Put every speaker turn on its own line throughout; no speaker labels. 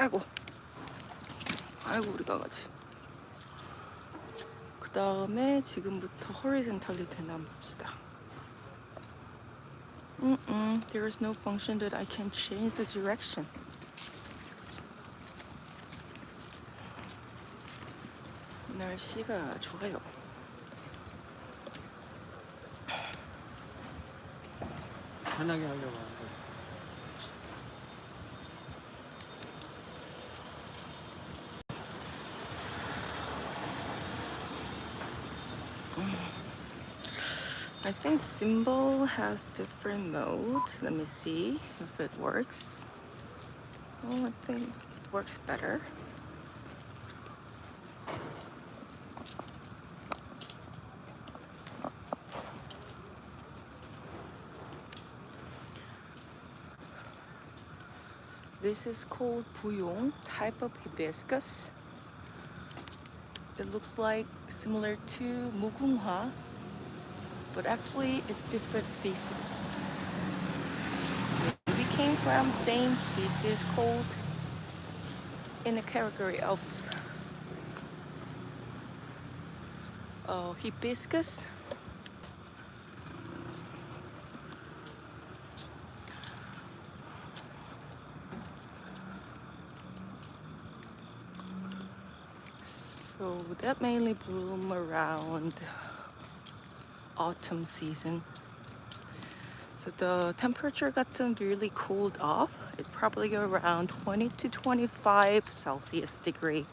아이고 우리 강아지. 그 다음에 지금부터 horizontally 되나 봅시다. There is no function that I can change the direction. 날씨가 좋아요.
편하게 하려고 하는 거.
I think symbol has different mode. Let me see if it works. Oh, I think it works better. This is called buyong, type of hibiscus. It looks like similar to mugunghwa, but actually it's different species. We came from same species called in the category of hibiscus. So that mainly bloom around autumn season. So the temperature got really cooled off. It probably around 20 to 25 Celsius degree.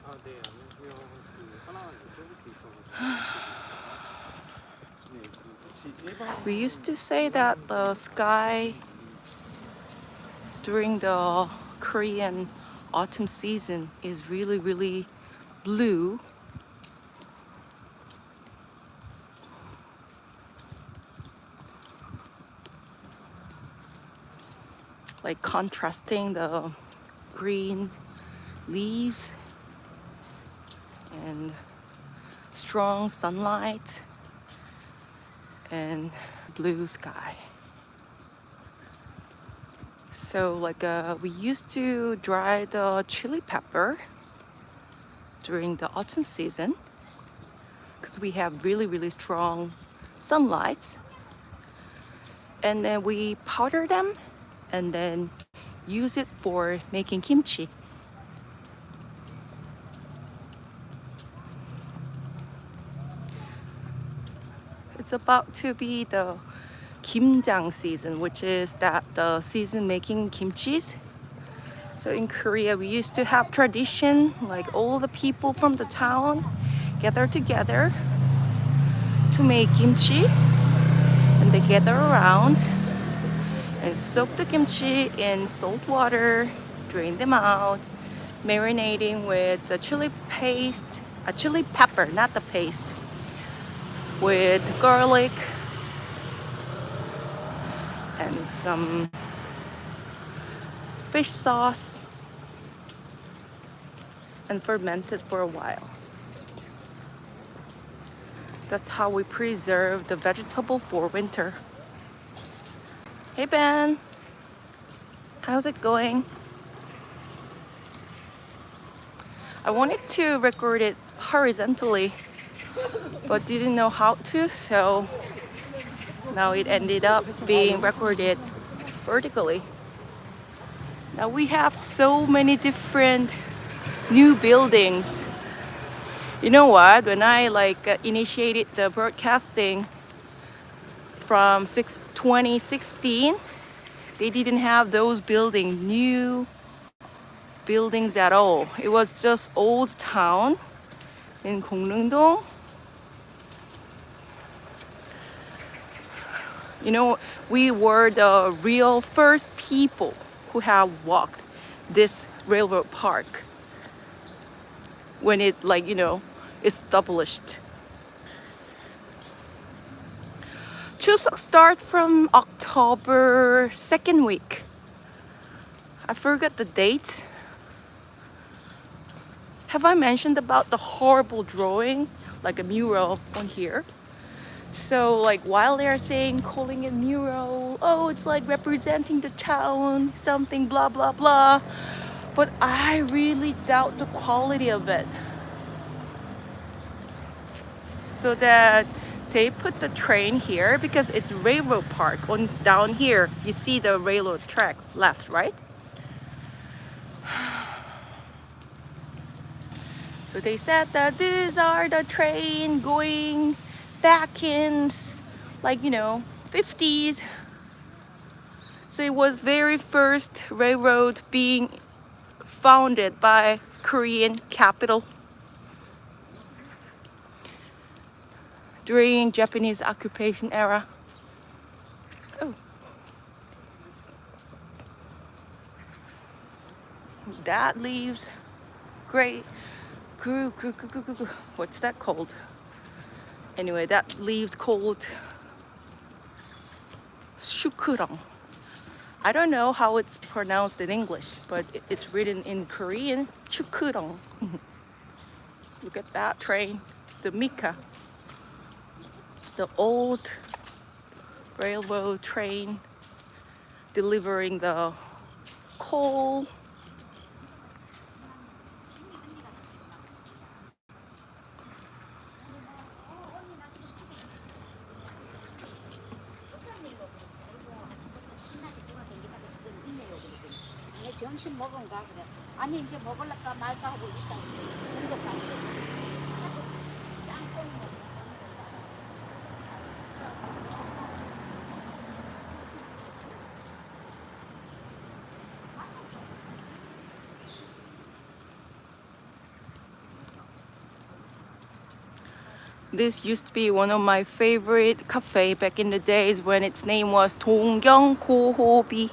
아, 네, 안녕하세요. 그 하나 여쭤볼 게 있어가지고. 네, 그 혹시 일반
We used to say that the sky during the Korean autumn season is really, really blue. Like contrasting the green leaves and strong sunlight and blue sky. So like we used to dry the chili pepper during the autumn season because we have really, really strong sunlight. And then we powder them and then use it for making kimchi. It's about to be the kimjang season, which is that the season making kimchis. So in Korea, we used to have tradition, like all the people from the town gather together to make kimchi, and they gather around and soak the kimchi in salt water, drain them out, marinating with the chili paste, a chili pepper, not the paste, with garlic and some fish sauce, and ferment it for a while. That's how we preserve the vegetable for winter. Hey Ben, how's it going? I wanted to record it horizontally, but didn't know how to, so now it ended up being recorded vertically. Now we have so many different new buildings. You know what? When I initiated the broadcasting from 2016, they didn't have those new buildings at all. It was just old town in Gongneung-dong. You know, we were the real first people who have walked this railroad park when it established. Chuseok start from October 2nd week. I forgot the date. Have I mentioned about the horrible drawing, like a mural on here? So like while they're saying, calling it mural, oh, it's like representing the town, something blah blah blah. But I really doubt the quality of it. So that they put the train here because it's railroad park on down here. You see the railroad track left, right? So they said that these are the train going back in like 50s. So it was very first railroad being founded by Korean capital during Japanese occupation era. Oh, that leaves great. What's that called? Anyway, that leaves called shukurang. I don't know how it's pronounced in English, but it's written in Korean, chukurong. Look at that train, the Mika, the old railroad train delivering the coal.
점심 먹은가 그래. 아니 이제 먹을까 말까 하고 있다. 공격도 안 돼.
This used to be one of my favorite cafe back in the days when its name was 동경고호비.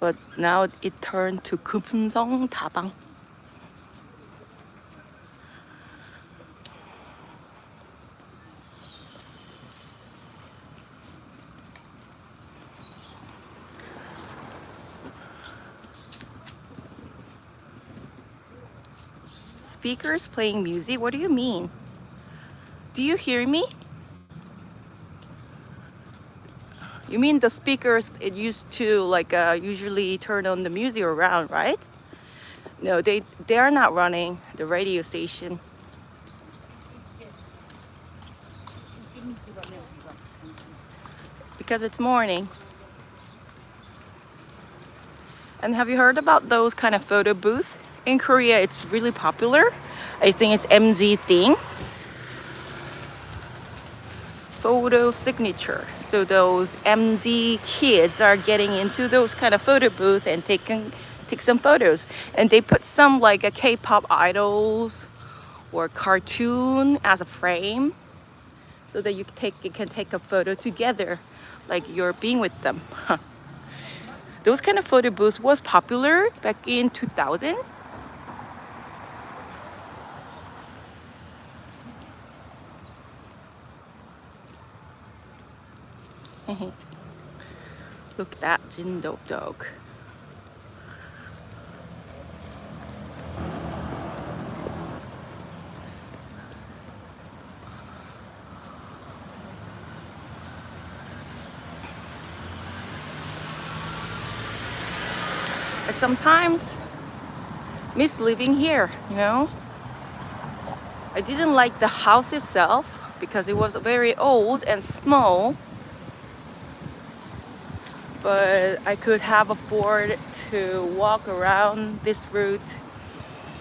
But now it turned to 금성 다방. Speakers playing music? What do you mean? Do you hear me? You mean the speakers it used to like usually turn on the music around, right? No, they are not running the radio station. Because it's morning. And have you heard about those kind of photo booths? In Korea, it's really popular. I think it's MZ thing. Photo signature. So those MZ kids are getting into those kind of photo booth and take some photos. And they put some like a K-pop idols or cartoon as a frame so that you can take a photo together like you're being with them. Those kind of photo booths was popular back in 2000. Look at that Jindok dog. I sometimes miss living here, I didn't like the house itself because it was very old and small. But I could have afford to walk around this route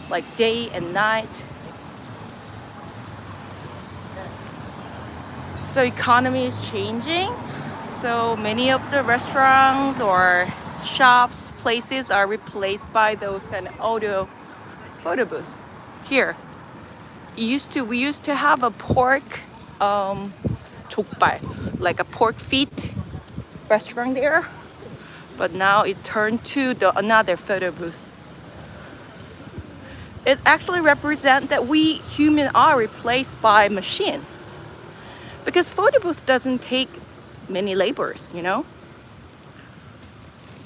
like day and night. So economy is changing. So many of the restaurants or shops, places are replaced by those kind of audio photo booths. Here, we used to have a pork 족발, like a pork feet restaurant there, but now it turned to another photo booth. It actually represents that we humans are replaced by machine, because photo booth doesn't take many labors,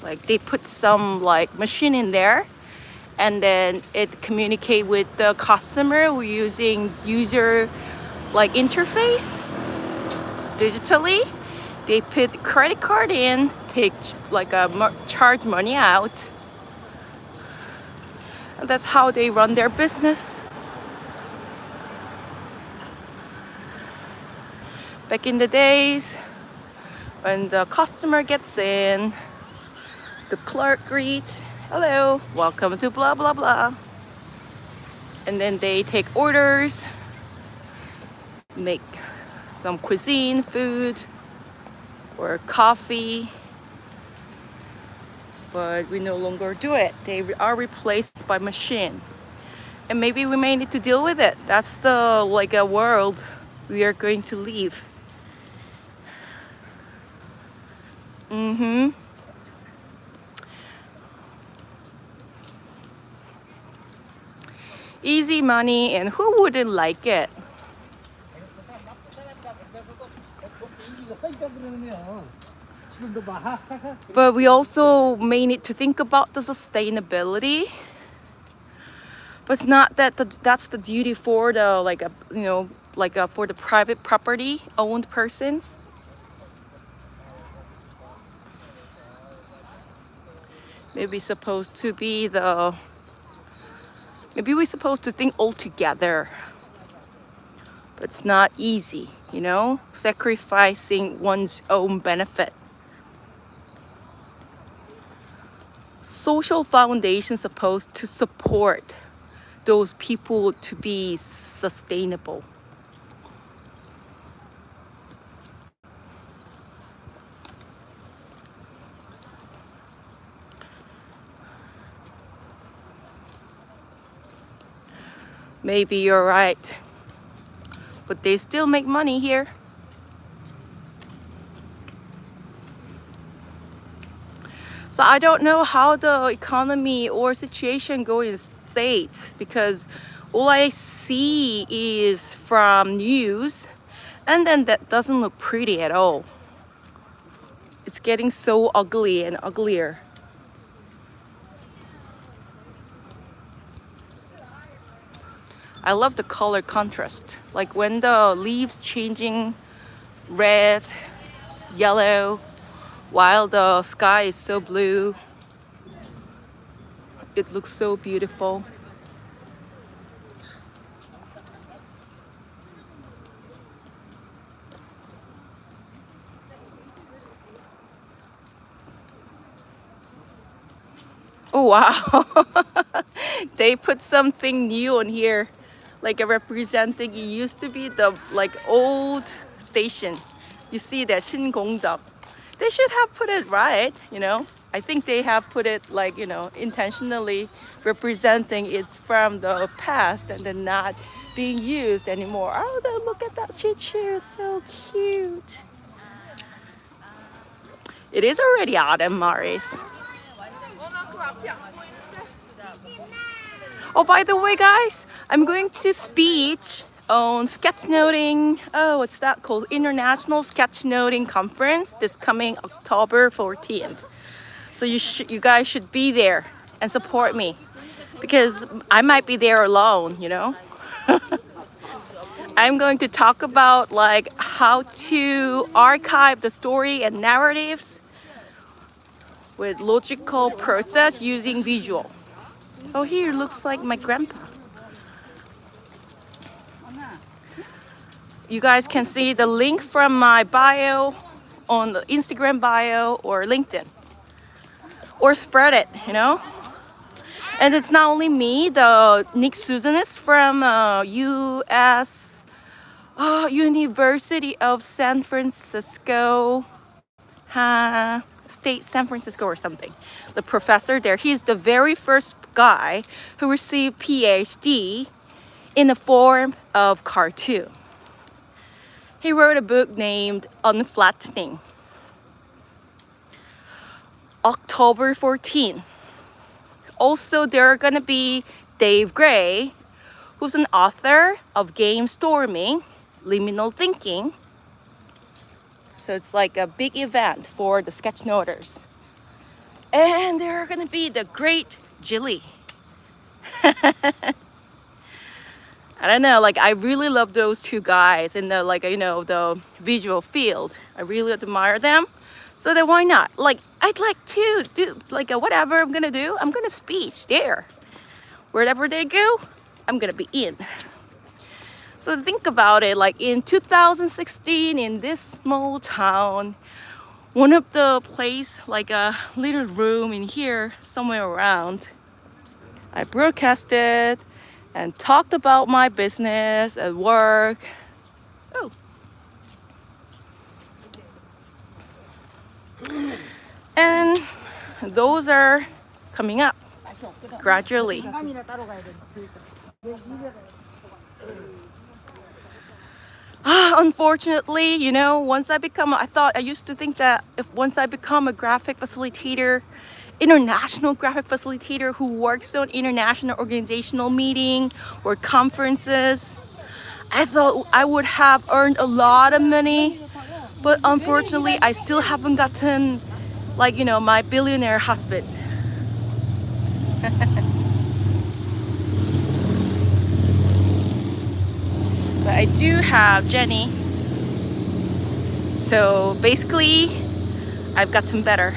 like they put some like machine in there and then it communicate with the customer using user like interface digitally. They put the credit card in, take like a charge money out. And that's how they run their business. Back in the days, when the customer gets in, the clerk greets, hello, welcome to blah blah blah. And then they take orders, make some cuisine, food, or coffee. But we no longer do it. They are replaced by machine. And maybe we may need to deal with it. That's like a world we are going to leave. Easy money, and who wouldn't like it? But we also may need to think about the sustainability. But it's not that that's the duty for the for the private property owned persons. Maybe supposed to be maybe we're supposed to think all together. But it's not easy, sacrificing one's own benefit. Social foundation supposed to support those people to be sustainable. Maybe you're right, but they still make money here. So I don't know how the economy or situation goes in States, because all I see is from news, and then that doesn't look pretty at all. It's getting so ugly and uglier. I love the color contrast. Like when the leaves changing red, yellow, while the sky is so blue. It looks so beautiful. Oh wow. They put something new on here, like a representing. It used to be the old station. You see that 신공덕. They should have put it right, I think they have put it intentionally representing it's from the past and then not being used anymore. Oh, look at that shit chair, so cute. It is already autumn, Maris. Oh, by the way, guys, I'm going to speech on sketchnoting. Oh, what's that called? International Sketchnoting Conference this coming October 14th. So you guys should be there and support me, because I might be there alone, I'm going to talk about how to archive the story and narratives with logical process using visual. Oh, here looks like my grandpa. You guys can see the link from my bio on the Instagram bio or LinkedIn, or spread it, And it's not only me. The Nick Susan is from U.S. University of San Francisco, State San Francisco or something. The professor there, he's the very first guy who received PhD in the form of cartoon. He wrote a book named Unflattening. October 14. Also, there are gonna be Dave Gray, who's an author of Game Storming, Liminal Thinking. So it's like a big event for the sketchnoters. And there are gonna be the great Jilly. I don't know, like I really love those two guys in the like the visual field. I really admire them. So then why not? Like I'd like to do like whatever I'm gonna do, I'm gonna speech there. Wherever they go, I'm gonna be in. So think about it, like in 2016 in this small town, one of the place, like a little room in here somewhere around, I broadcasted and talked about my business at work. Oh. And those are coming up gradually. Unfortunately, once I used to think that if once I become a graphic facilitator, international graphic facilitator who works on international organizational meeting or conferences, I thought I would have earned a lot of money. But unfortunately, I still haven't gotten my billionaire husband. But I do have Jenny. So basically, I've gotten better.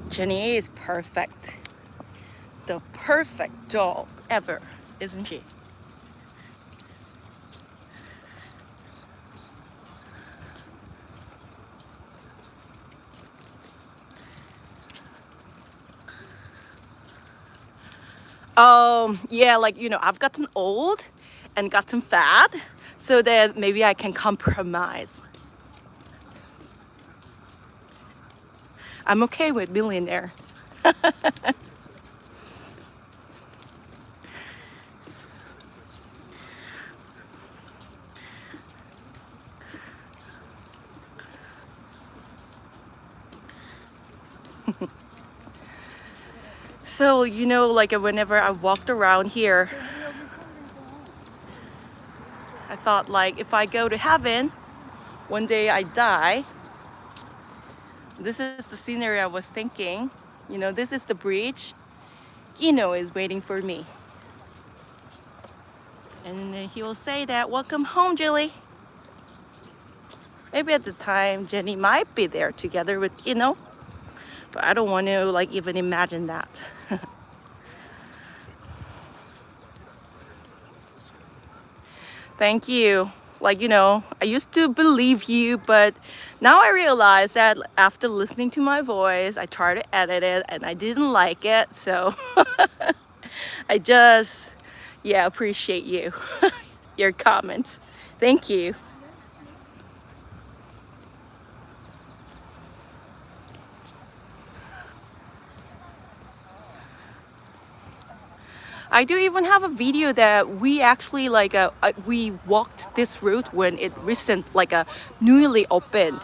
Jenny is perfect. The perfect dog ever, isn't she? Yeah, I've gotten old and gotten fat, so that maybe I can compromise. I'm okay with millionaire. So, whenever I walked around here, I thought if I go to heaven, one day I die, this is the scenery I was thinking. This is the bridge. Kino is waiting for me. And then he will say that, welcome home, Julie. Maybe at the time, Jenny might be there together with Kino. But I don't want to even imagine that. Thank you. I used to believe you, but now I realize that after listening to my voice, I tried to edit it and I didn't like it. So I just, appreciate you, your comments. Thank you. I do even have a video that we actually we walked this route when it newly opened.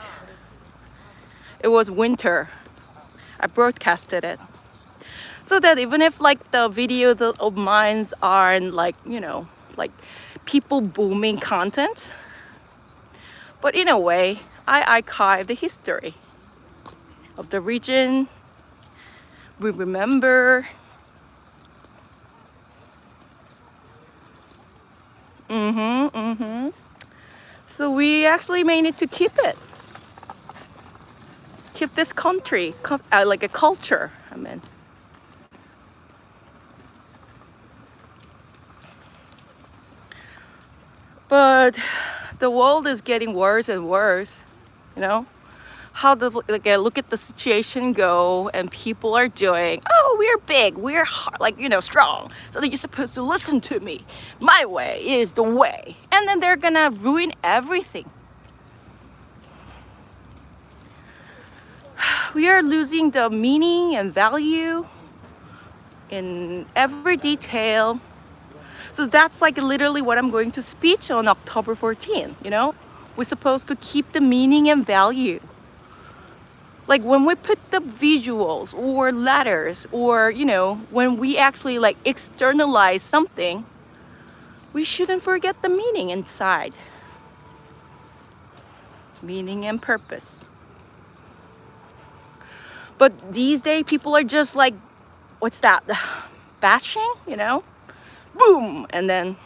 It was winter. I broadcasted it. So that even if the video of mine aren't people booming content, but in a way, I archive the history of the region. We remember. So we actually may need to keep it. Keep this country, like a culture, I mean. But the world is getting worse and worse, How look at the situation go, and people are doing, oh, we're big, we're strong, so that you're supposed to listen to me. My way is the way. And then they're gonna ruin everything. We are losing the meaning and value in every detail. So that's literally what I'm going to speech on October 14th, We're supposed to keep the meaning and value. Like when we put the visuals or letters, or when we actually like externalize something, we shouldn't forget the meaning inside. Meaning and purpose. But these days people are just like, what's that? Bashing, boom, and then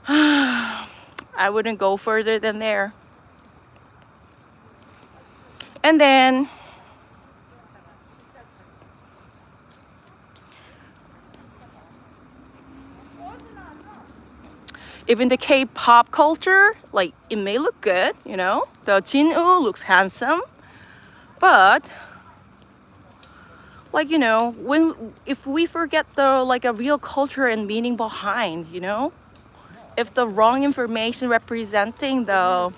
I wouldn't go further than there. And then even the K-pop culture, like it may look good, the Jin-woo looks handsome, but like if we forget the like a real culture and meaning behind, if the wrong information representing the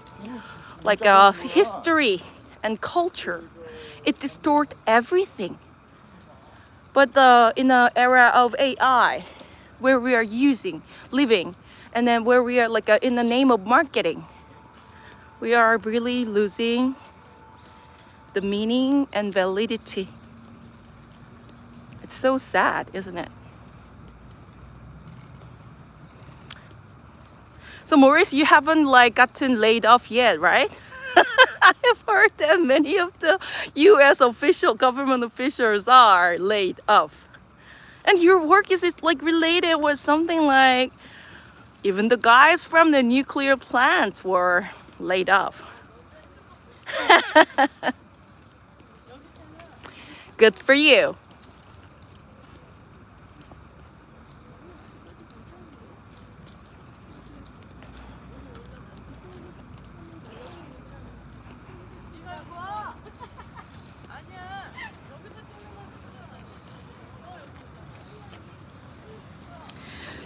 like a history and culture, it distorts everything. But in the era of AI, where we are living, and then where we are like in the name of marketing, we are really losing the meaning and validity. It's so sad, isn't it? So Maurice, you haven't like gotten laid off yet, right? I've heard that many of the US government officials are laid off. And your work is like related with something like even the guys from the nuclear plant were laid off. Good for you.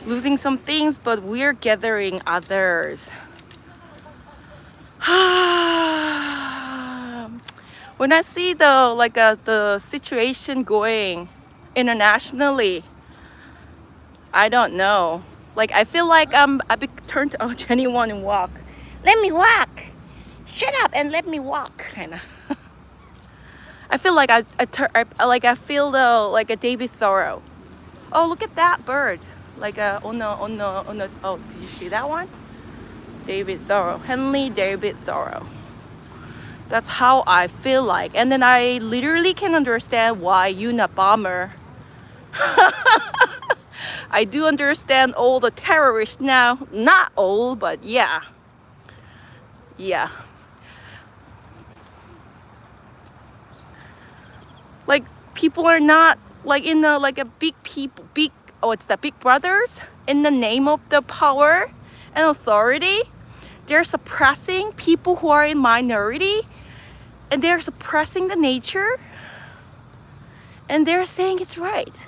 Losing some things, but we're gathering others. When I see the situation going internationally, I don't know. Like I feel like I be turned to Jenny want to walk. Let me walk. Shut up and let me walk. Kind of. I feel like I feel like a David Thoreau. Oh, look at that bird. Like on the oh, did you see that one? David Thoreau, Henry David Thoreau. That's how I feel like. And then I literally can understand why Unabomber. I do understand all the terrorists now. Not all, but yeah. Yeah. Like people are not like in the like a big it's the big brothers in the name of the power and authority. They're suppressing people who are in minority, and they're suppressing the nature, and they're saying it's right.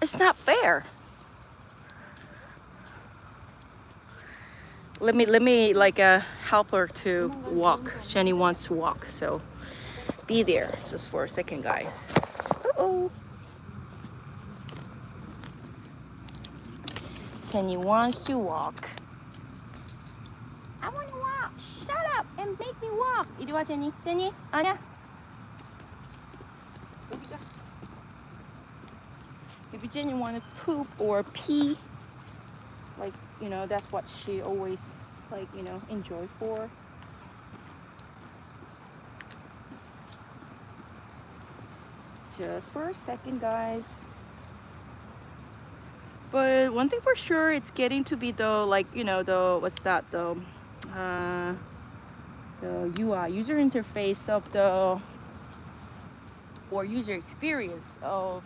It's not fair. Let me like help her to walk. Jenny wants to walk, so be there just for a second, guys. Uh-oh. Jenny wants to walk. I want to walk. Shut up and make me walk. 이리 와, Jenny. Jenny, 아니야. Maybe Jenny want to poop or pee. Like, that's what she always like, enjoy for. Just for a second, guys. But one thing for sure, it's getting to be the like, the what's that, the UI, user interface of the, or user experience of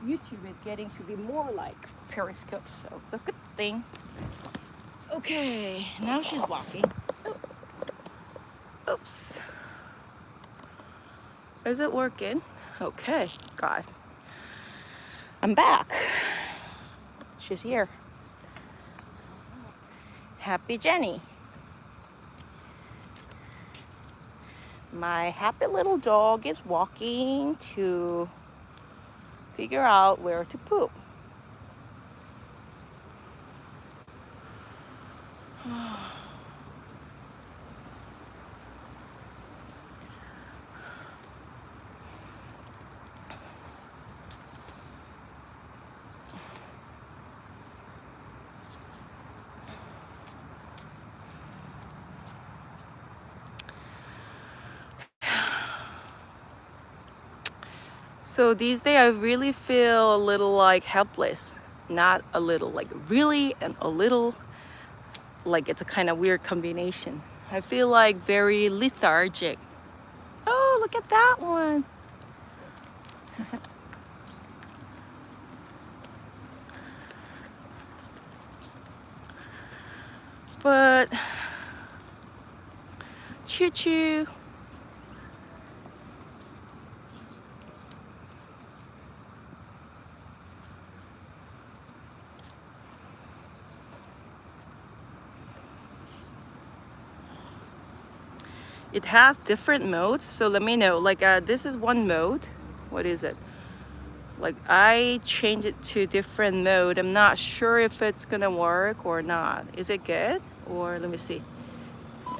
YouTube is getting to be more like Periscope, so it's a good thing. Okay, now she's walking. Oh. Oops. Is it working? Okay, God. I'm back. She's here. Happy Jenny. My happy little dog is walking to figure out where to poop. So these days I really feel a little like helpless. Not a little, like really and a little, like it's a kind of weird combination. I feel like very lethargic. Oh, look at that one. But choo choo. It has different modes, so let me know. Like this is one mode. What is it? Like I changed it to different mode. I'm not sure if it's gonna work or not. Is it good? Or let me see.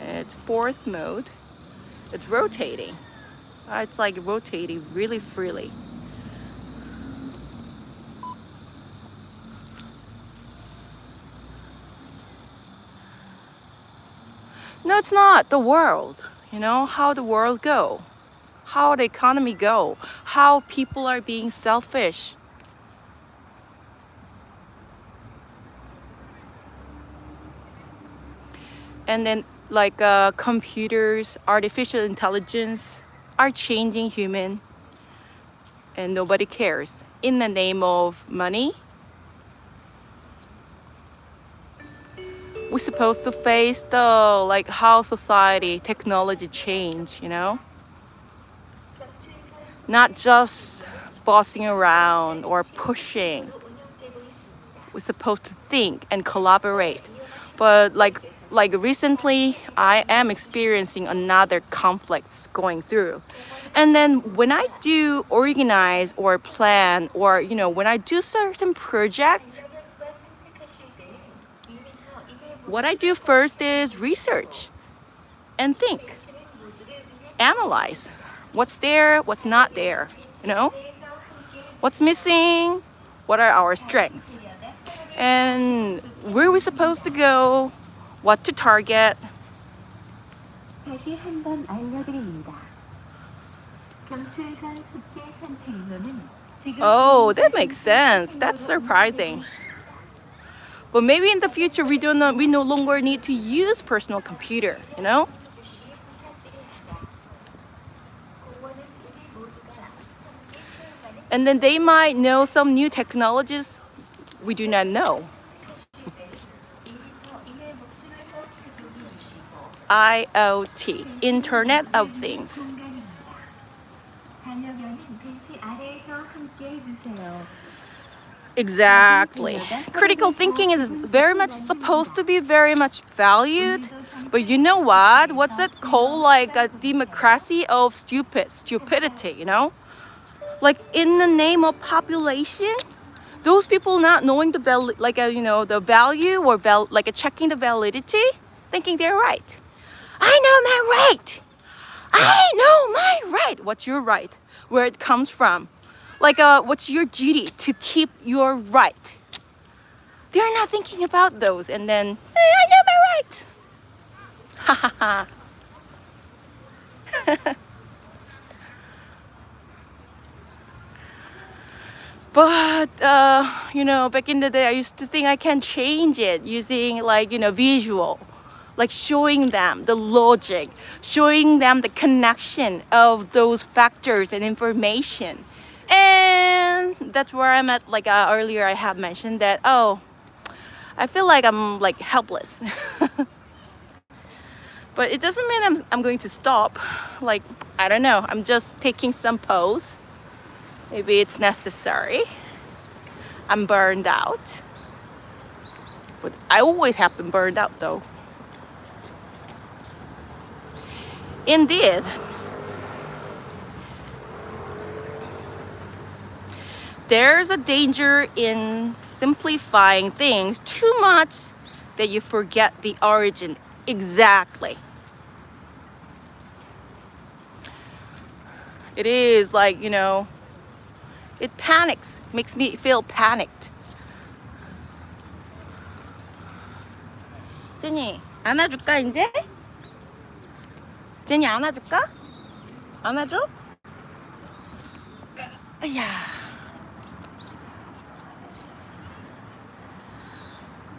It's fourth mode. It's rotating. It's like rotating really freely. No, it's not the world. You know how the world go, how the economy go, how people are being selfish. And then like computers, artificial intelligence are changing human, and nobody cares. In the name of money, we're supposed to face the like how society, technology change, you know? Not just bossing around or pushing. We're supposed to think and collaborate. But like recently I am experiencing another conflicts going through. And then when I do organize or plan, or you know, when I do certain project, what I do first is research and think, analyze what's there, what's not there, you know, what's missing, what are our strengths, and where we're supposed to go, what to target.
다시 한번 알려드립니다. 경춘선 숲길 산책로는 지금
Oh, that makes sense. That's surprising. But maybe in the future we no longer need to use personal computer, you know? And then they might know some new technologies we do not know. IoT, Internet of Things.
반려견은 벤치 아래에서 함께 해주세요.
Exactly. Critical thinking is very much supposed to be very much valued. But you know what? What's it called? Like a democracy of stupidity, you know? Like in the name of population, those people not knowing the the value or checking the validity, thinking they're right. I know my right. I know my right. What's your right? Where it comes from? Like what's your duty to keep your right? They're not thinking about those, and then hey, I know my right. Ha ha ha. But you know, back in the day, I used to think I can change it using visual, like showing them the logic, showing them the connection of those factors and information. And that's where I'm at. Like earlier, I have mentioned that. Oh, I feel like I'm like helpless. But it doesn't mean I'm going to stop. Like I don't know. I'm just taking some pause. Maybe it's necessary. I'm burned out. But I always have been burned out though. Indeed. There's a danger in simplifying things too much that you forget the origin exactly. It is like, you know, it panics, makes me feel panicked. 제니, 안아줄까 이제? 제니 안아줄까? 안아줘? 야.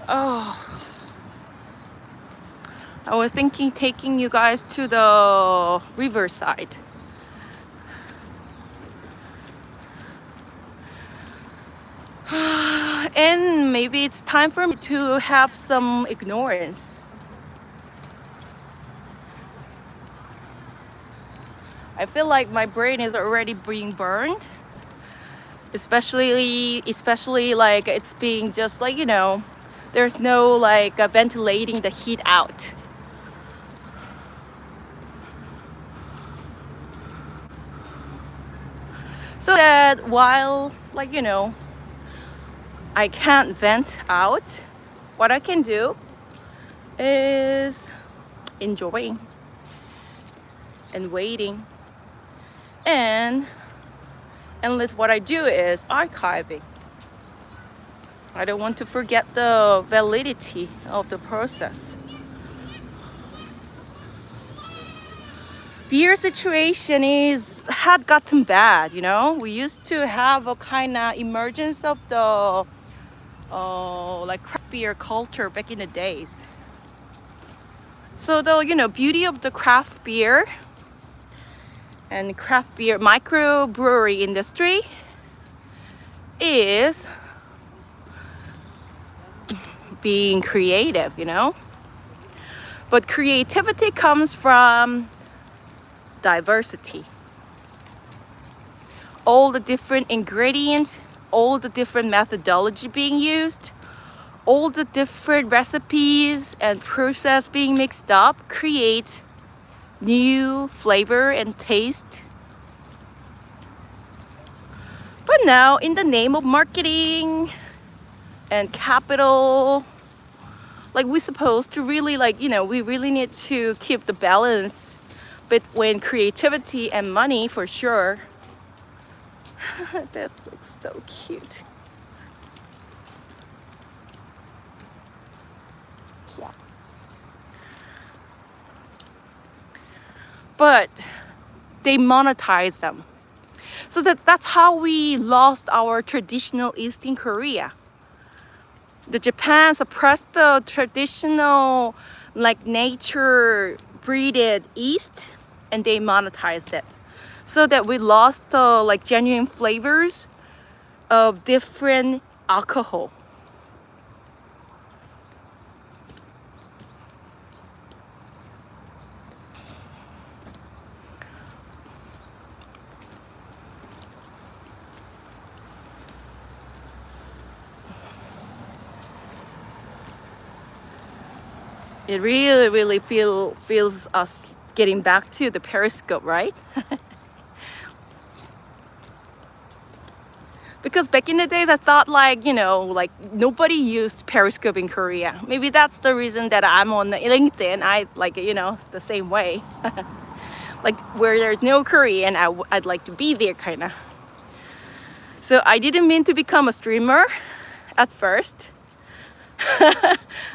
Oh. I was thinking taking you guys to the riverside. And maybe it's time for me to have some ignorance. I feel like my brain is already being burned. Especially like it's being just like, you know, there's no like ventilating the heat out. So that while, like, you know, I can't vent out, what I can do is enjoying and waiting. And what I do is archiving. I don't want to forget the validity of the process. Beer situation had gotten bad, you know. We used to have a kind of emergence of the like craft beer culture back in the days. So the, you know, beauty of the craft beer and craft beer microbrewery industry is being creative, you know. But creativity comes from diversity. All the different ingredients, all the different methodology being used, all the different recipes and process being mixed up create new flavor and taste. But now, in the name of marketing and capital, like we're supposed to really, like, you know, we really need to keep the balance between creativity and money for sure. That looks so cute. Yeah. But they monetize them. So that's how we lost our traditional East in Korea. The Japan suppressed the traditional, like, nature breeded East, and they monetized it. So that we lost the like genuine flavors of different alcohol. It really feels us getting back to the periscope, right? Because back in the days, I thought, like, you know, like nobody used Periscope in Korea. Maybe that's the reason that I'm on LinkedIn. I like, you know, the same way. Like where there's no Korean, I'd like to be there, kind of. So I didn't mean to become a streamer at first.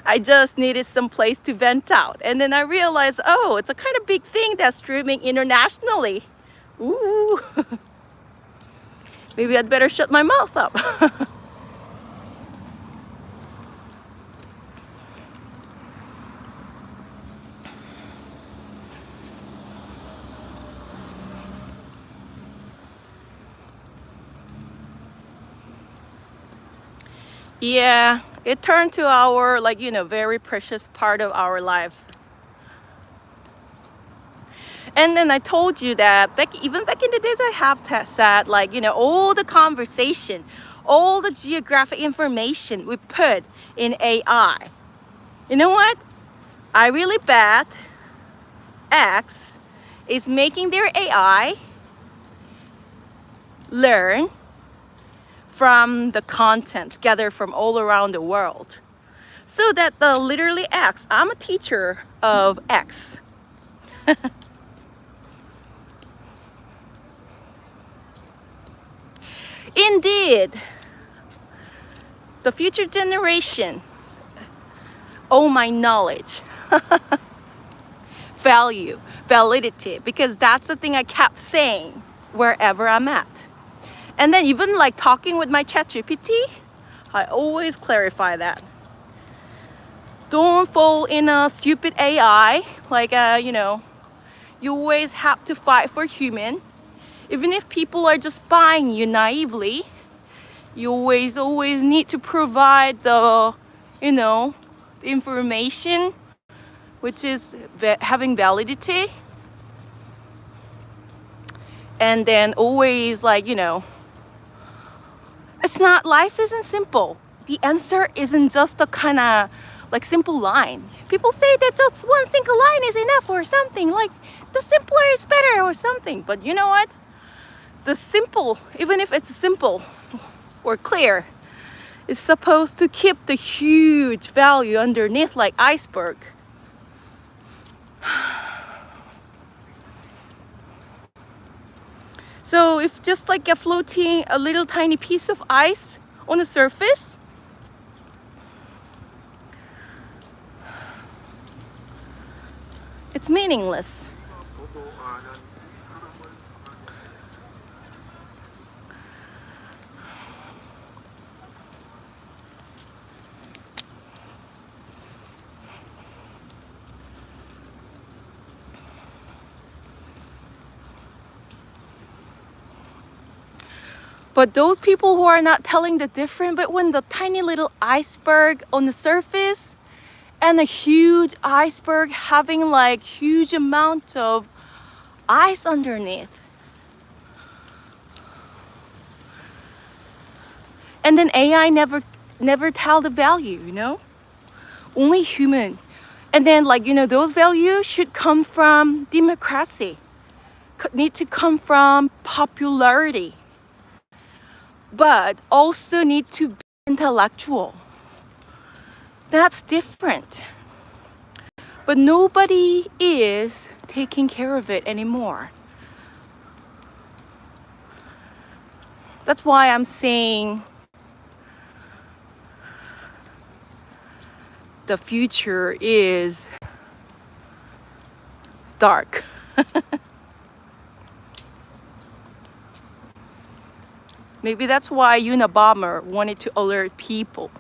I just needed some place to vent out. And then I realized, oh, it's a kind of big thing that's streaming internationally. Ooh. Maybe I'd better shut my mouth up. Yeah, it turned to our, like, you know, very precious part of our life. And then I told you that even back in the days, I have said, like, you know, all the conversation, all the geographic information we put in AI. You know what? I really bet X is making their AI learn from the content gathered from all around the world. So that the literally X, I'm a teacher of X. Indeed, the future generation owe my knowledge, value, validity, because that's the thing I kept saying wherever I'm at. And then even like talking with my ChatGPT, I always clarify that. Don't fall in a stupid AI, like, you always have to fight for human. Even if people are just buying you naively, you always need to provide the, the information, which is having validity. And then always like, it's not, life isn't simple. The answer isn't just a kind of like simple line. People say that just one single line is enough or something, like the simpler is better or something. But you know what? The simple, even if it's simple or clear, is supposed to keep the huge value underneath like iceberg. So if just like a floating, a little tiny piece of ice on the surface, it's meaningless. But those people who are not telling the difference between the tiny little iceberg on the surface and a huge iceberg having like huge amount of ice underneath. And then AI never tell the value, Only human. And then like, those values should come from democracy. Need to come from popularity. But also need to be intellectual. That's different. But nobody is taking care of it anymore. That's why I'm saying the future is dark. Maybe that's why Unabomber wanted to alert people.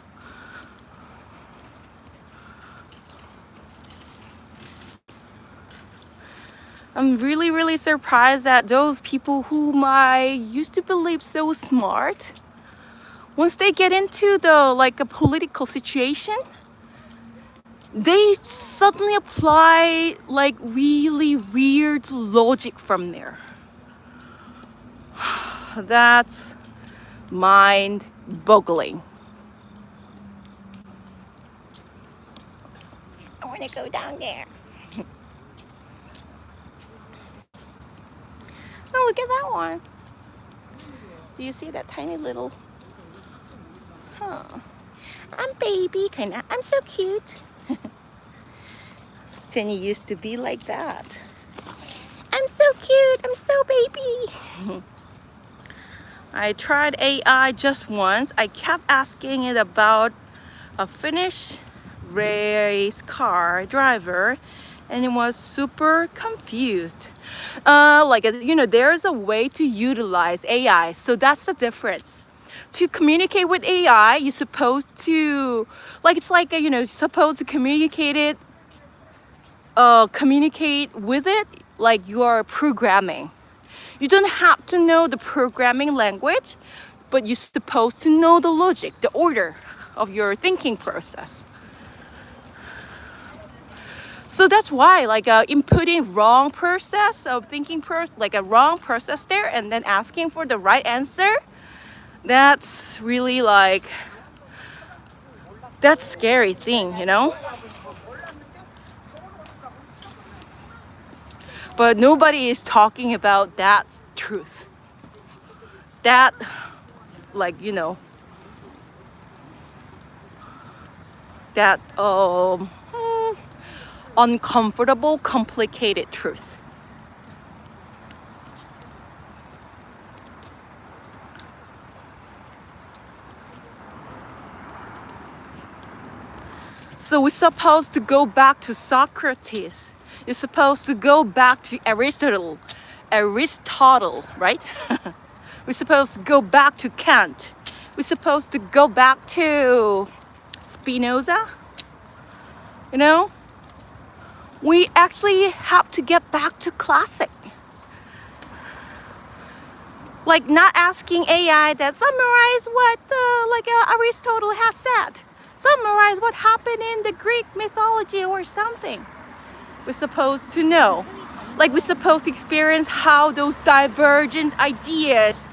I'm really surprised that those people whom I used to believe so smart, once they get into the like a political situation, they suddenly apply like really weird logic from there. That's mind-boggling. I want to go down there. Oh, look at that one. Do you see that tiny little? Huh. I'm baby, kinda. I'm so cute. Jenny used to be like that. I'm so cute. I'm so baby. I tried AI just once. I kept asking it about a Finnish race car driver, and it was super confused. There's a way to utilize AI, so that's the difference. To communicate with AI, you're supposed to, you're supposed to communicate with it like you are programming. You don't have to know the programming language, but you're supposed to know the logic, the order of your thinking process. So that's why, inputting wrong process of thinking, like a wrong process there, and then asking for the right answer, that's really that's scary thing, But nobody is talking about that truth. That, that uncomfortable, complicated truth. So we're supposed to go back to Socrates. You're supposed to go back to Aristotle, right? We're supposed to go back to Kant. We're supposed to go back to Spinoza. You know, we actually have to get back to classic. Like not asking AI that summarize what Aristotle has said. Summarize what happened in the Greek mythology or something. We're supposed to know. Like we're supposed to experience how those divergent ideas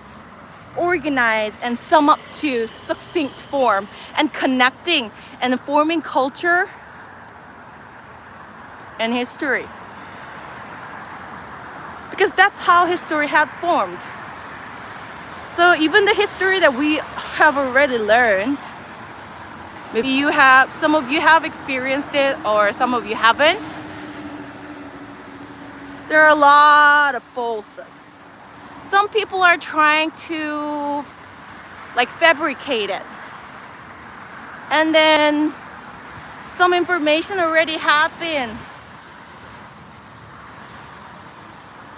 organize and sum up to succinct form and connecting and forming culture and history. Because that's how history had formed. So even the history that we have already learned, maybe some of you have experienced it or some of you haven't. There are a lot of falses. Some people are trying to fabricate it. And then some information already had been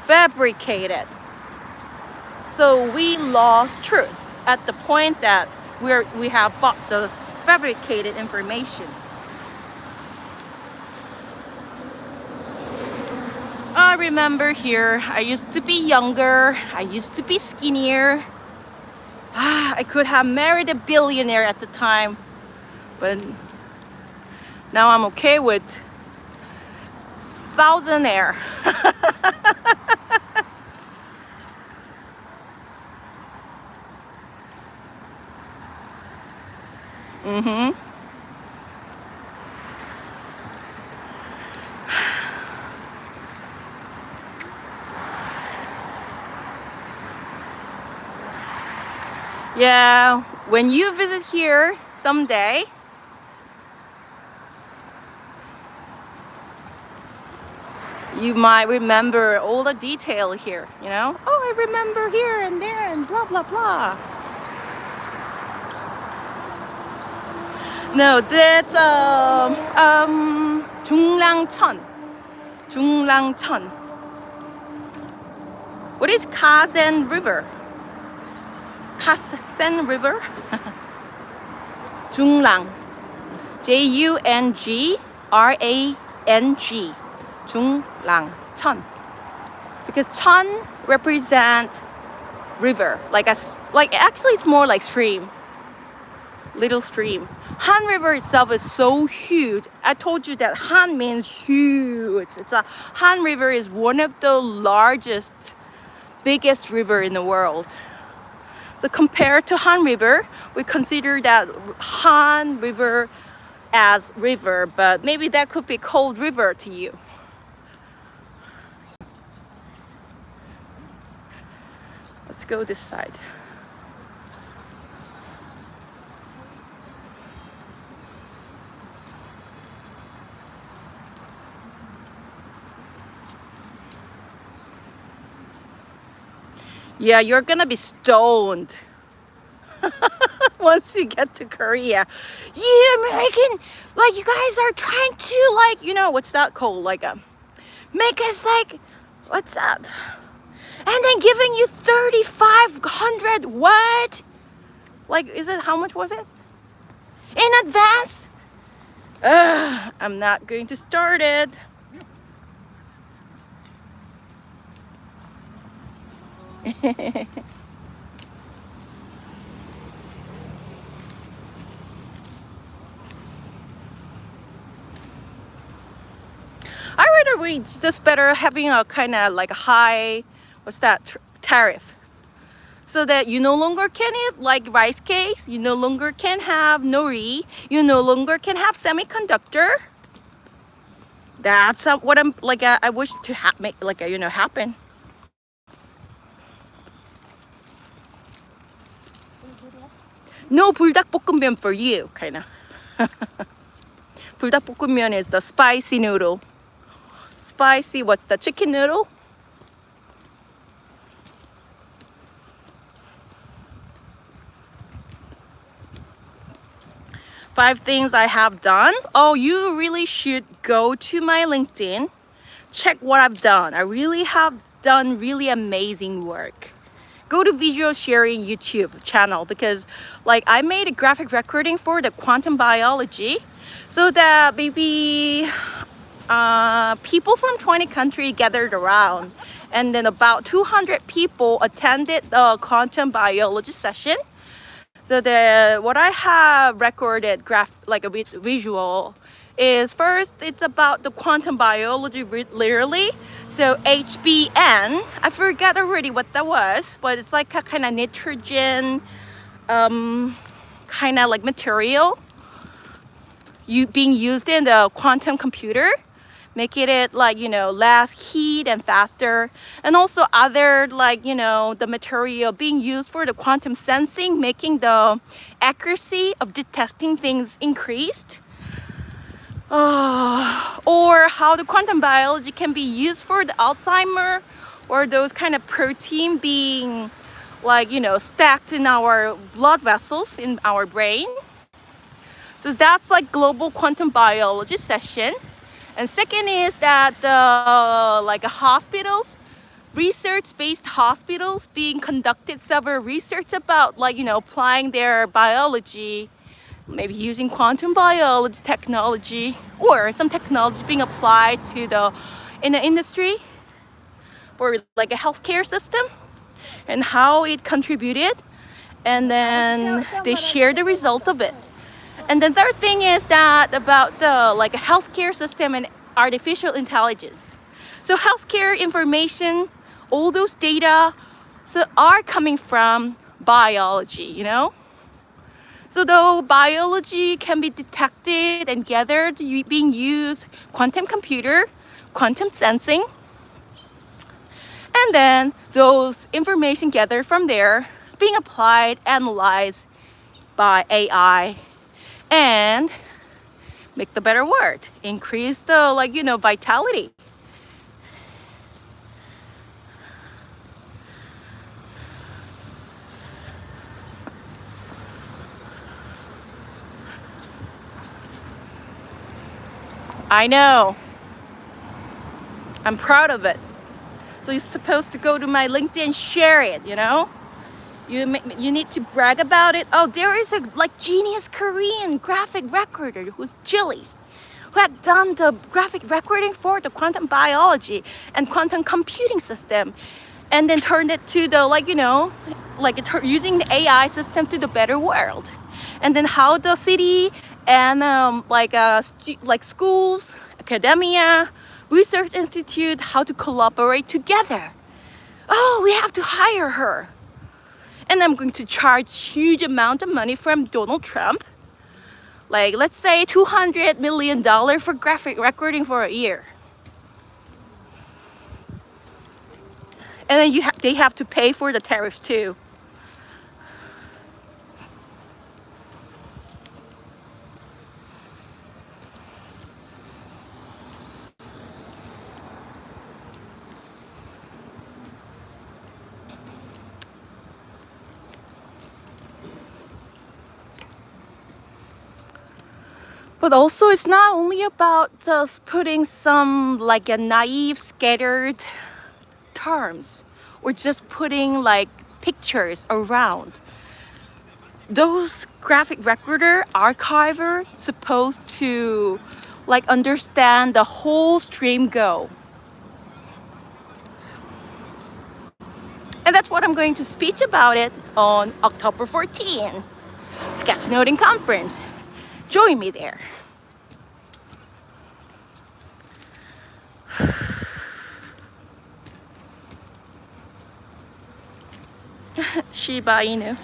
fabricated. So we lost truth at the point that we have bought the fabricated information. I remember here, I used to be younger, I used to be skinnier. I could have married a billionaire at the time, but now I'm okay with thousandaire. Yeah, when you visit here someday, you might remember all the detail here, you know? Oh, I remember here and there and blah, blah, blah. No, that's 중랑천. 중랑천. What is Kasen River? Kasen River? Junglang. Jungrang. Junglang. Because Chun represents river, like actually it's more like stream, little stream. Han River itself is so huge. I told you that Han means huge. Han River is one of the largest, biggest river in the world. So compared to Han River, we consider that Han River as river, but maybe that could be cold river to you. Let's go this side. Yeah, you're gonna be stoned once you get to Korea. Yeah, American, you guys are trying to what's that called? Make us what's that? And then giving you 3,500 what? Is it, how much was it? In advance? I'm not going to start it. I rather it's just better having a kind of a high, what's that, tariff. So that you no longer can eat rice cakes, you no longer can have nori, you no longer can have semiconductor. That's what I'm I wish to make happen. No 불닭볶음면 for you, kind of. 불닭볶음면 is the spicy noodle. Spicy, what's the chicken noodle? Five things I have done. Oh, you really should go to my LinkedIn. Check what I've done. I really have done really amazing work. Go to visual sharing YouTube channel because like I made a graphic recording for the quantum biology so that maybe people from 20 countries gathered around and then about 200 people attended the quantum biology session. So what I have recorded like a visual is first it's about the quantum biology literally. So HBN, I forgot already what that was, but it's like a kind of nitrogen kind of like material being used in the quantum computer, making it like, you know, less heat and faster. And also other like, you know, the material being used for the quantum sensing, making the accuracy of detecting things increased. Or how the quantum biology can be used for the Alzheimer or those kind of protein being like, you know, stacked in our blood vessels in our brain. So that's like global quantum biology session. And second is that like hospitals, research-based hospitals being conducted several research about like, you know, applying their biology, maybe using quantum biology technology or some technology being applied in the industry for like a healthcare system and how it contributed. And then they share the result of it. And the third thing is that about the like a healthcare system and artificial intelligence. So healthcare information, all those data are coming from biology, you know? So though biology can be detected and gathered being used, quantum computer, quantum sensing, and then those information gathered from there being applied, analyzed by AI and make the better world, increase the like, you know, vitality. I know. I'm proud of it. So you're supposed to go to my LinkedIn, share it, you know? You need to brag about it. Oh, there is a like genius Korean graphic recorder who's Chile, who had done the graphic recording for the quantum biology and quantum computing system, and then turned it to the like, you know, like using the AI system to the better world. And then how the city and like schools, academia, research institute, how to collaborate together. Oh, we have to hire her. And I'm going to charge huge amount of money from Donald Trump. Like, let's say $200 million for graphic recording for a year. And then they have to pay for the tariff too. But also it's not only about just putting some like a naive scattered terms or just putting like pictures around. Those graphic recorder archiver supposed to like understand the whole stream go. And that's what I'm going to speak about it on October 14, Sketchnoting Conference. Join me there. Shiba Inu.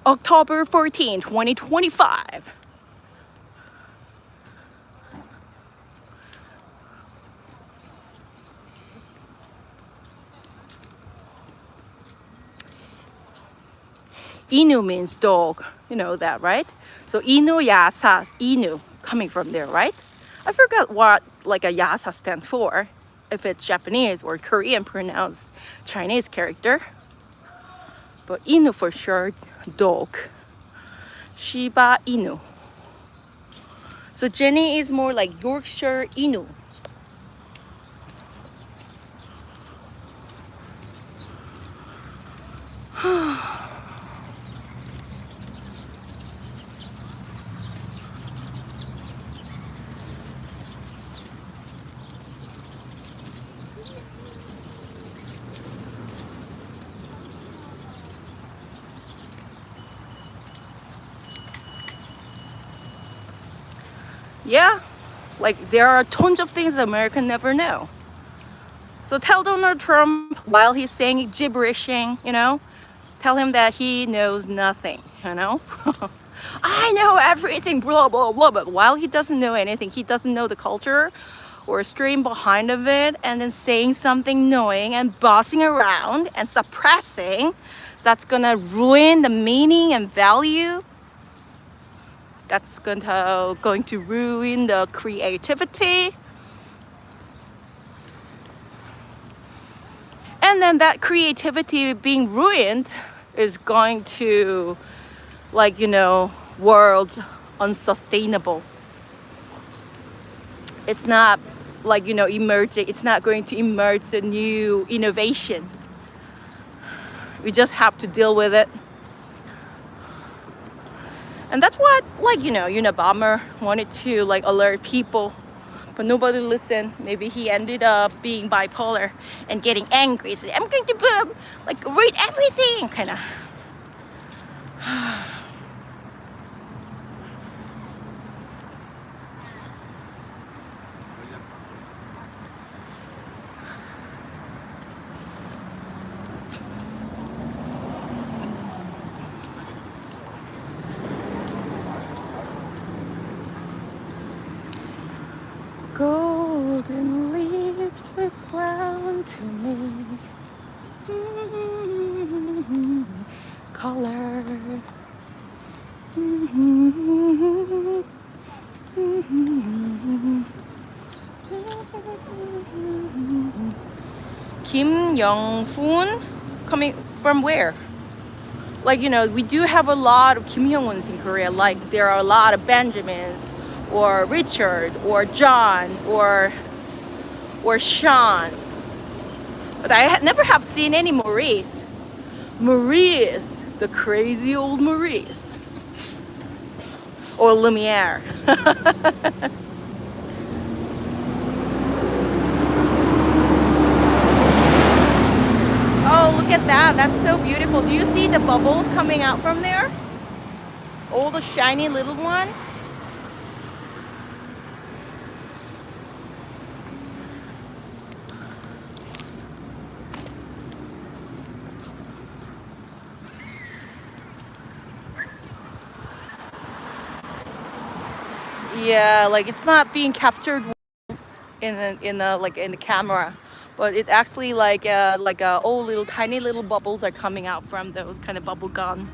October 14, 2025. Inu means dog. You know that, right? So Inu Yasa, Inu, coming from there, right? I forgot what like a Yasa stands for, if it's Japanese or Korean pronounced Chinese character. But Inu for sure, dog. Shiba Inu. So Jenny is more like Yorkshire Inu. Yeah, like there are tons of things that America never know. So tell Donald Trump while he's saying gibberishing, tell him that he knows nothing, I know everything, blah, blah, blah. But while he doesn't know anything, he doesn't know the culture or stream behind of it, and then saying something annoying and bossing around and suppressing, that's gonna ruin the meaning and value. That's going to ruin the creativity. And then that creativity being ruined is going to, world unsustainable. It's not emerging. It's not going to emerge the new innovation. We just have to deal with it. And that's what, Unabomber wanted to alert people, but nobody listened. Maybe he ended up being bipolar and getting angry. So I'm going to read everything, kind of. Golden leaves look brown to me. Color. Kim Young-hoon, coming from where? We do have a lot of Kim Young-hoons in Korea. There are a lot of Benjamins, or Richard, or John, or Sean. But I never have seen any Maurice. Maurice, the crazy old Maurice. Or Lumiere. Oh, look at that. That's so beautiful. Do you see the bubbles coming out from there? All the shiny little one. Yeah, it's not being captured in the camera, but it actually all little tiny little bubbles are coming out from those kind of bubble gum.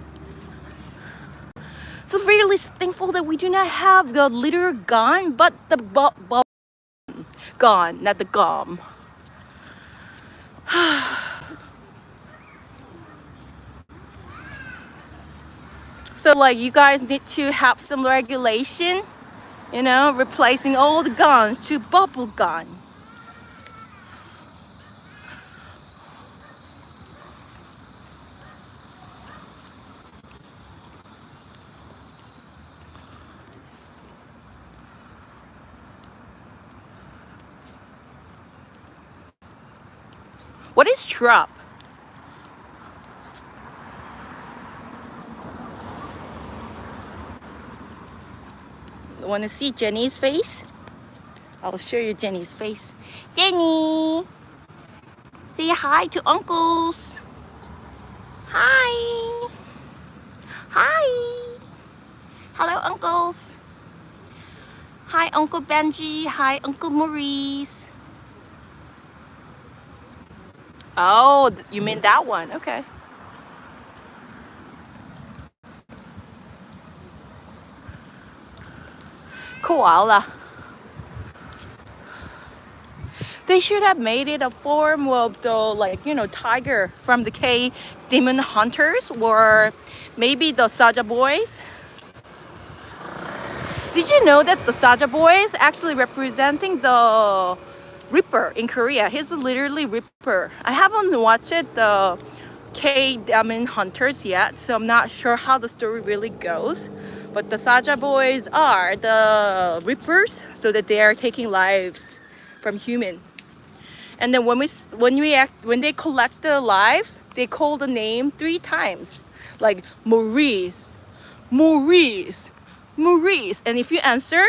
So really thankful that we do not have the litter gun, but the bubble gun, not the gum. So you guys need to have some regulation, replacing all the guns to bubble gun. What is trap? Want to see Jenny's face? I'll show you Jenny's face. Jenny! Say hi to uncles. Hi! Hi! Hello, uncles. Hi, Uncle Benji. Hi, Uncle Maurice. Oh, you mean that one? Okay. koala. They should have made it a form of the, like, you know, tiger from the K Demon Hunters, or maybe the Saja Boys. Did you know that the Saja Boys actually representing the Reaper in Korea? He's literally Reaper. I haven't watched the K Demon Hunters yet, so I'm not sure how the story really goes. But the Saja Boys are the Reapers, so that they are taking lives from human. And then when they collect the lives, they call the name 3 times, like Maurice, Maurice, Maurice. And if you answer,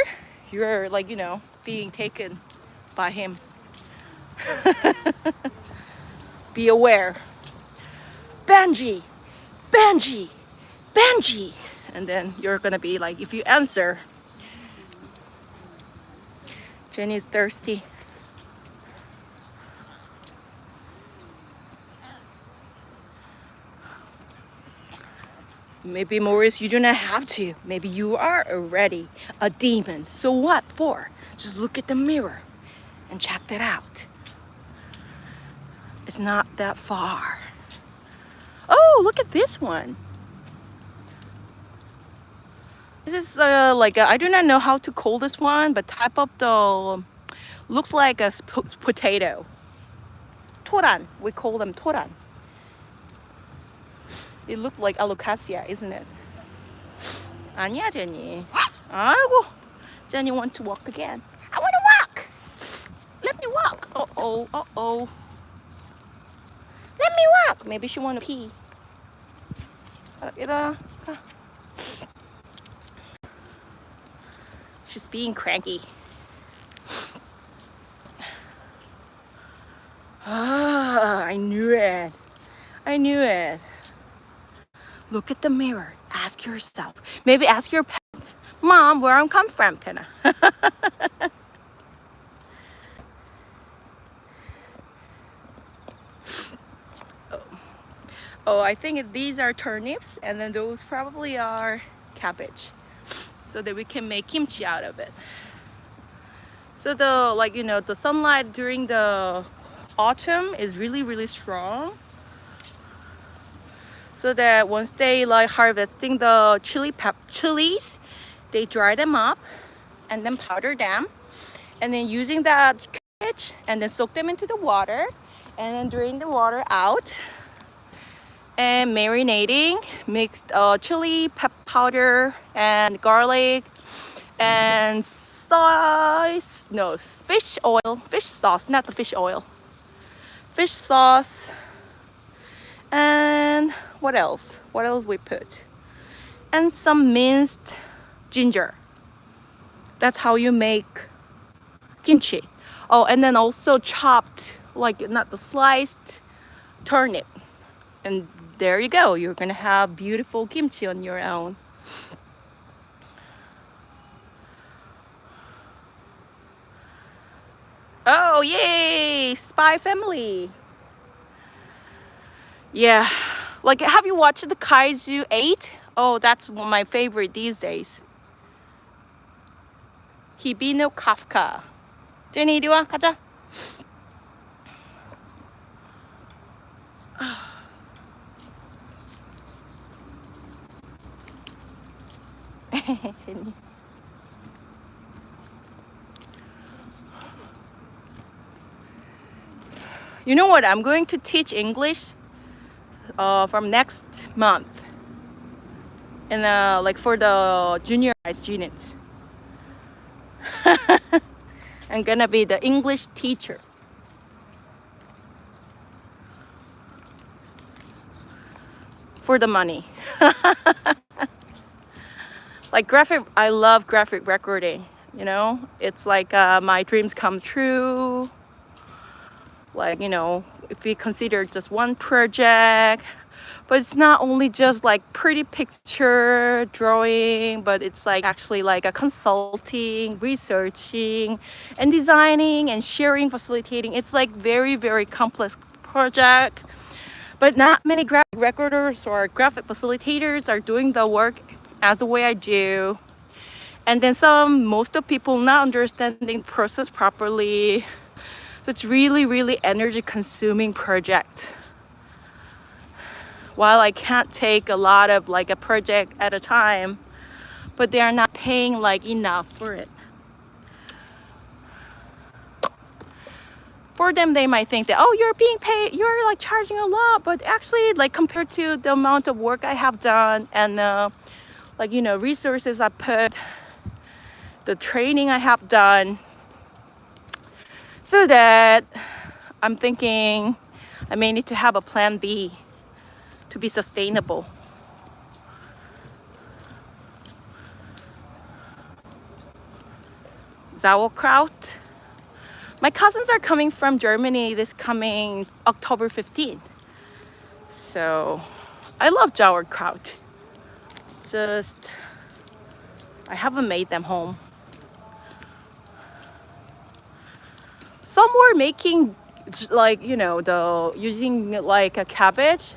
you're, like, you know, being taken by him. Be aware. Benji, Benji, Benji. And then you're gonna be like, if you answer, Jenny's thirsty. Maybe, Maurice, you do not have to. Maybe you are already a demon. So what for? Just look at the mirror and check that out. It's not that far. Oh, look at this one. This is I do not know how to call this one, but type of the, looks like a potato. Toran, we call them toran. It looked like alocasia, isn't it? 아니야, Jenny. 아이고, Jenny want to walk again. I want to walk. Let me walk. Uh-oh, uh-oh. Let me walk. Maybe she want to pee. She's being cranky. Ah, I knew it. I knew it. Look at the mirror. Ask yourself. Maybe ask your parents. Mom, where I'm come from, kinda. Oh, I think these are turnips, and then those probably are cabbage, so that we can make kimchi out of it. So the, like, you know, the sunlight during the autumn is really, really strong. So that once they like harvesting the chilies, they dry them up and then powder them, and then using that cabbage and then soak them into the water, and then drain the water out, and marinating, mixed chili powder and garlic and fish sauce, not the fish oil, fish sauce. And what else? What else we put? And some minced ginger. That's how you make kimchi. Oh, and then also chopped, like, not the sliced turnip. And there you go. You're gonna have beautiful kimchi on your own. Oh, yay! Spy Family. Yeah, like, have you watched the Kaiju 8? Oh, that's one of my favorite these days. Hibino Kafka. 제니, 이리 와, 가자. 제니. You know what? I'm going to teach English from next month, and like for the junior high students. I'm gonna be the English teacher. For the money. Like I love graphic recording, you know? It's like my dreams come true. Like, you know, if we consider just one project, but it's not only just like pretty picture drawing, but it's like actually like a consulting, researching, and designing and sharing, facilitating. It's like very, very complex project, but not many graphic recorders or graphic facilitators are doing the work as the way I do. And then most of people not understanding the process properly. So it's really, really energy consuming project. While I can't take a lot of like a project at a time, but they are not paying like enough for it. For them, they might think that, oh, you're being paid, you're like charging a lot, but actually like compared to the amount of work I have done and like, you know, resources I put, the training I have done, so that I'm thinking I may need to have a plan B to be sustainable. Sauerkraut. My cousins are coming from Germany this coming October 15th. So I love sauerkraut. Just, I haven't made them home. Some were making like, you know, using like a cabbage,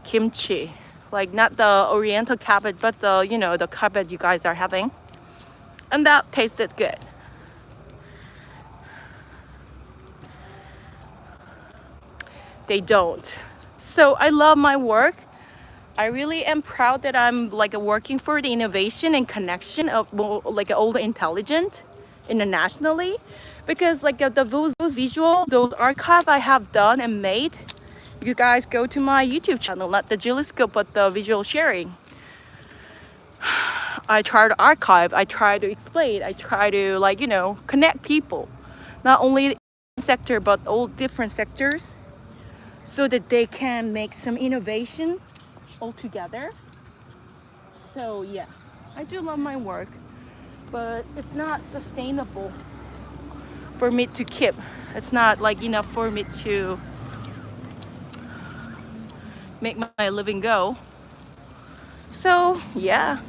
kimchi, like not the oriental cabbage, but the, you know, the cabbage you guys are having. And that tasted good. They don't. So I love my work. I really am proud that I'm like working for the innovation and connection of more like all the intelligent internationally, because like those visual, those archive I have done and made, you guys go to my YouTube channel, not the Gilliscope, but the visual sharing. I try to archive, I try to explain, I try to like, you know, connect people, not only sector, but all different sectors, so that they can make some innovation all together. So yeah, I do love my work, but it's not sustainable for me to keep. It's not like enough for me to make my living go. So yeah.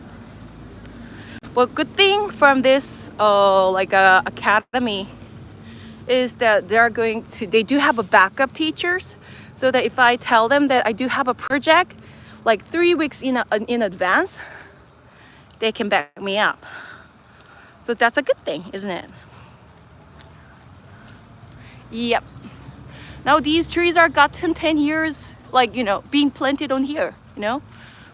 But good thing from this academy is that they do have a backup teachers, so that if I tell them that I do have a project like 3 weeks in advance, they can back me up. So that's a good thing, isn't it? Yep. Now these trees are gotten 10 years, like, you know, being planted on here, you know.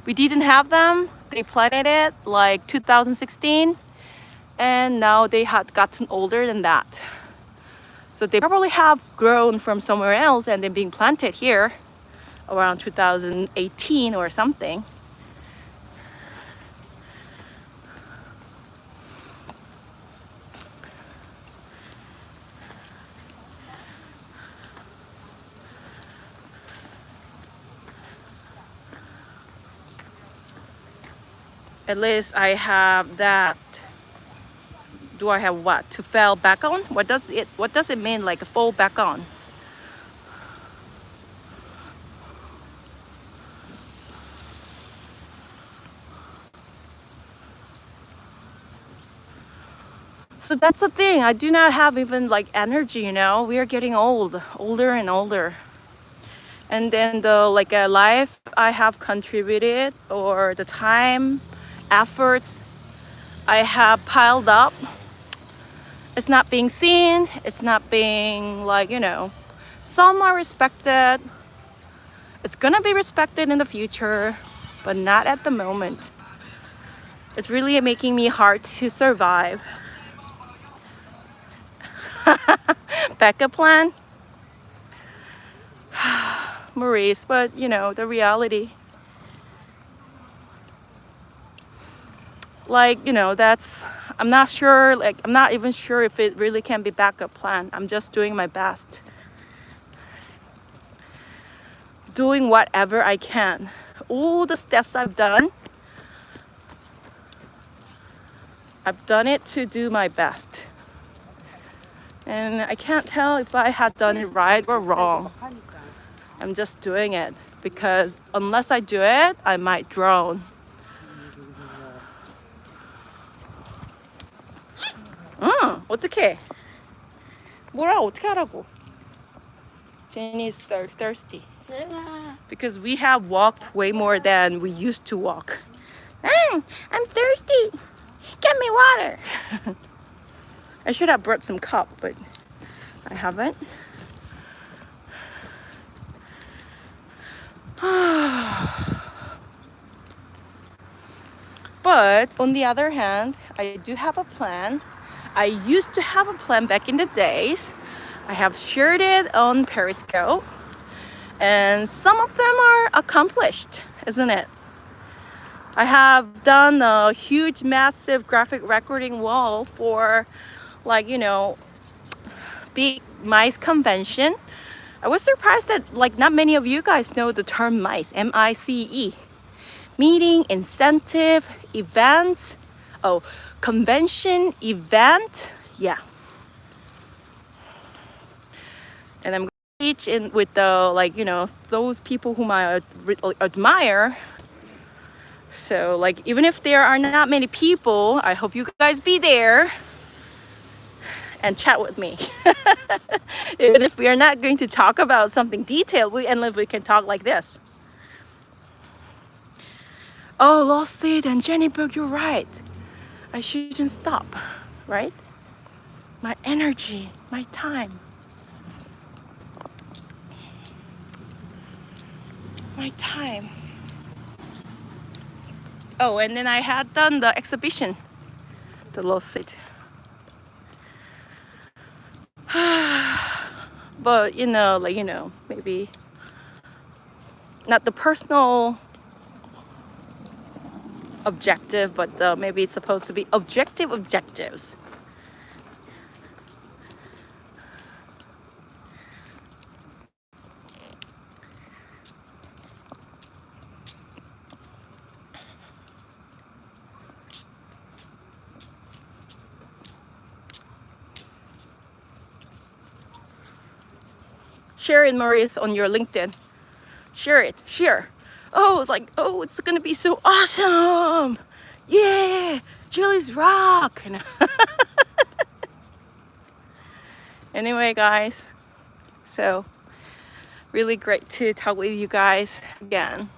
We didn't have them. They planted it like 2016, and now they had gotten older than that. So they probably have grown from somewhere else and then being planted here around 2018 or something. At least I have that. Do I have what? To fall back on? What does it mean, like fall back on? So that's the thing. I do not have even like energy, you know. We are getting older and older. And then the life I have contributed, or the time, efforts I have piled up, it's not being seen. It's not being like, you know, some are respected. It's gonna be respected in the future, but not at the moment. It's really making me hard to survive. Backup plan? Maurice, but you know, the reality. Like, you know, I'm not sure, I'm not even sure if it really can be backup plan. I'm just doing my best. Doing whatever I can. All the steps I've done it to do my best. And I can't tell if I had done it right or wrong. I'm just doing it because unless I do it, I might drown. 어떡해? 어떻게 하라고? Jenny's thirsty. Because we have walked way more than we used to walk. I'm thirsty. Get me water. I should have brought some cup, but I haven't. But on the other hand, I do have a plan. I used to have a plan back in the days. I have shared it on Periscope, and some of them are accomplished, isn't it? I have done a huge, massive graphic recording wall for, like, you know, big mice convention. I was surprised that like not many of you guys know the term MICE, M-I-C-E. Meeting, incentive, events. Oh, convention, event. Yeah. And I'm going to teach in with the, like, you know, those people whom I admire. So like, even if there are not many people, I hope you guys be there and chat with me. Even if we are not going to talk about something detailed, we can talk like this. Oh, Lost Seed and Jenny Book, you're right. I shouldn't stop, right? My energy, my time. My time. Oh, and then I had done the exhibition, the Lost Seed. But, you know, like, you know, maybe not the personal objective, but maybe it's supposed to be objective objectives. Share it, Maurice, on your LinkedIn. Share it, share. Oh, like, oh, it's gonna be so awesome. Yeah, Julie's rock. Anyway, guys, so really great to talk with you guys again.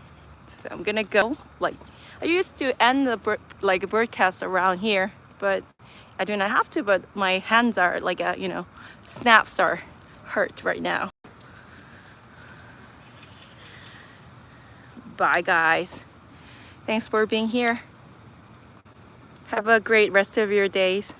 So I'm gonna go. Like, I used to end the broadcast around here, but I do not have to. But my hands are like, you know, snaps are hurt right now. Bye, guys. Thanks for being here. Have a great rest of your days.